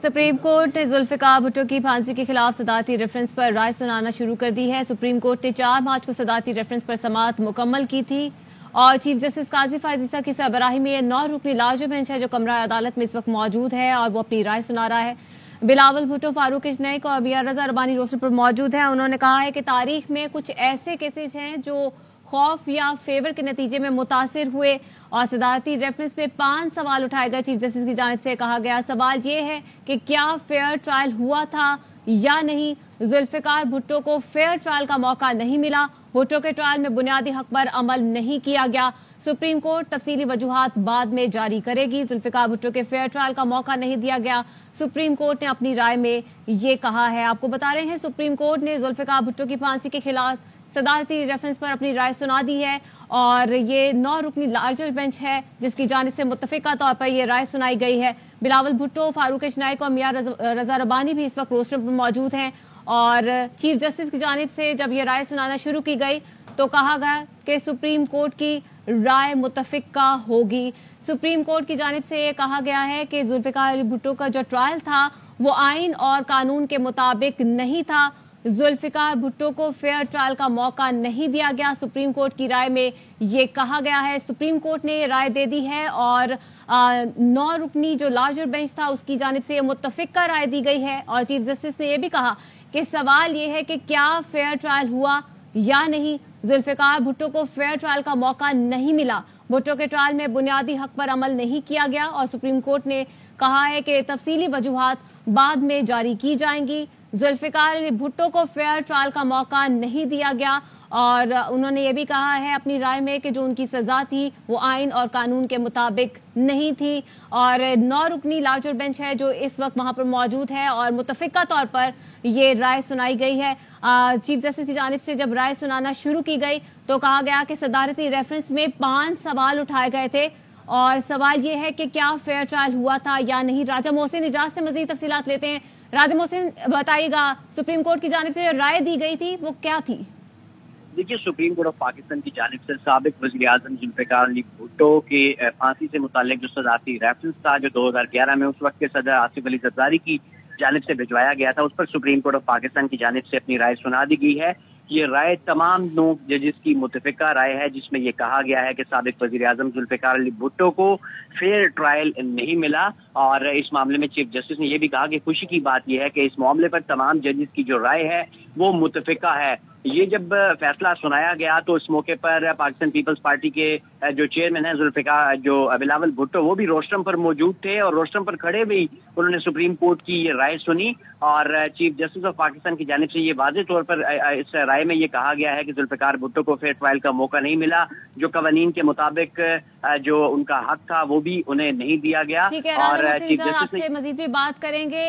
Supreme court ने जुल्फिकार भुट्टो की फांसी के खिलाफ सदारती रेफरेंस पर राय सुनाना शुरू कर दी है। सुप्रीम कोर्ट ने 4 मार्च को सदारती रेफरेंस पर समाअत मुकम्मल की थी और चीफ जस्टिस काजी फायज ईसा की सरबराही में 9 रुकनी लार्जर बेंच है जो कमरा अदालत में इस वक्त मौजूद है और वो अपनी राय सुना रहा है। बिलावल भुट्टो, फारूक इजनैक और मियां रजा रबानी रोस्टर पर मौजूद है। उन्होंने कहा है कि तारीख में कुछ ऐसे केसेस हैं जो खौफ या फेवर के नतीजे में मुतासिर हुए और सदारती रेफरेंस में 5 सवाल उठाए गए। चीफ जस्टिस की जानिब से कहा गया सवाल ये है कि क्या फेयर ट्रायल हुआ था या नहीं। जुल्फिकार भुट्टो को फेयर ट्रायल का मौका नहीं मिला। भुट्टो के ट्रायल में बुनियादी हक पर अमल नहीं किया गया। सुप्रीम कोर्ट तफसीली वजूहात बाद में जारी करेगी। जुल्फिकार भुट्टो के फेयर ट्रायल का मौका नहीं दिया गया। सुप्रीम कोर्ट ने अपनी राय में ये कहा है। आपको बता रहे हैं सुप्रीम कोर्ट ने जुल्फिकार भुट्टो की फांसी के खिलाफ सदारती रेफरेंस पर अपनी राय सुना दी है और ये 9 रुकनी लार्जर बेंच है जिसकी जानिब से मुत्तफिका तौर पर ये राय सुनाई गई है। बिलावल भुट्टो, फारूक इजनैक और मियां रजा रबानी भी इस वक्त रोस्टर पर मौजूद हैं और चीफ जस्टिस की जानिब से जब ये राय सुनाना शुरू की गई तो कहा गया कि सुप्रीम कोर्ट की राय मुत्तफिका होगी। सुप्रीम कोर्ट की जानिब से ये कहा गया है कि जुल्फिकार भुट्टो का जो ट्रायल था वो आइन और कानून के मुताबिक नहीं था। जुल्फिकार भुट्टो को फेयर ट्रायल का मौका नहीं दिया गया। सुप्रीम कोर्ट की राय में ये कहा गया है। सुप्रीम कोर्ट ने ये राय दे दी है और 9 रुकनी जो लार्जर बेंच था उसकी जानिब से ये मुत्तफिका राय दी गई है और चीफ जस्टिस ने यह भी कहा कि सवाल ये है कि क्या फेयर ट्रायल हुआ या नहीं। जुल्फिकार भुट्टो को फेयर ट्रायल का मौका नहीं मिला। भुट्टो के ट्रायल में बुनियादी हक पर अमल नहीं किया गया और सुप्रीम कोर्ट ने कहा है कि तफसीली वजूहात बाद में जारी की जाएंगी। जुल्फिकार भुट्टो को फेयर ट्रायल का मौका नहीं दिया गया और उन्होंने ये भी कहा है अपनी राय में कि जो उनकी सजा थी वो आइन और कानून के मुताबिक नहीं थी और 9 रुकनी लार्जर बेंच है जो इस वक्त वहां पर मौजूद है और मुत्तफिका तौर पर ये राय सुनाई गई है। चीफ जस्टिस की जानिब से जब राय सुनाना शुरू की गई तो कहा गया कि सदारती रेफरेंस में 5 सवाल उठाए गए थे और सवाल ये है कि क्या फेयर ट्रायल हुआ था या नहीं। राजा मोहसिन इजाज से मजीद तफसीलात लेते हैं। राजा मोहसिन बताइएगा, सुप्रीम कोर्ट की जानिब से जो राय दी गई थी वो क्या थी? देखिए, सुप्रीम कोर्ट ऑफ पाकिस्तान की जानिब से साबिक वज़ीर आज़म जुल्फिकार भुट्टो के फांसी से मुताल्लिक जो सदारती रेफरेंस था जो 2011 में उस वक्त के सदर आसिफ अली ज़रदारी की जानिब से भिजवाया गया था उस पर सुप्रीम कोर्ट ऑफ पाकिस्तान की जानिब से अपनी राय सुना दी गई है। ये राय तमाम 9 जजेस की मुत्तफिका राय है जिसमें यह कहा गया है कि साबिक वज़ीर आज़म जुल्फिकार भुट्टो को फेयर ट्रायल नहीं मिला और इस मामले में चीफ जस्टिस ने यह भी कहा कि खुशी की बात यह है कि इस मामले पर तमाम जजेस की जो राय है वो मुत्तफिका है। ये जब फैसला सुनाया गया तो इस मौके पर पाकिस्तान पीपल्स पार्टी के जो चेयरमैन है जुल्फिकार जो बिलावल भुट्टो वो भी रोस्टम पर मौजूद थे और रोस्टम पर खड़े भी उन्होंने सुप्रीम कोर्ट की ये राय सुनी और चीफ जस्टिस ऑफ पाकिस्तान की जानिब से ये वाज़ेह तौर पर इस राय में ये कहा गया है कि जुल्फिकार भुट्टो को फेयर ट्रायल का मौका नहीं मिला। जो कवानीन के मुताबिक जो उनका हक था वो भी उन्हें नहीं दिया गया। और चीफ जस्टिस से मजीद भी बात करेंगे।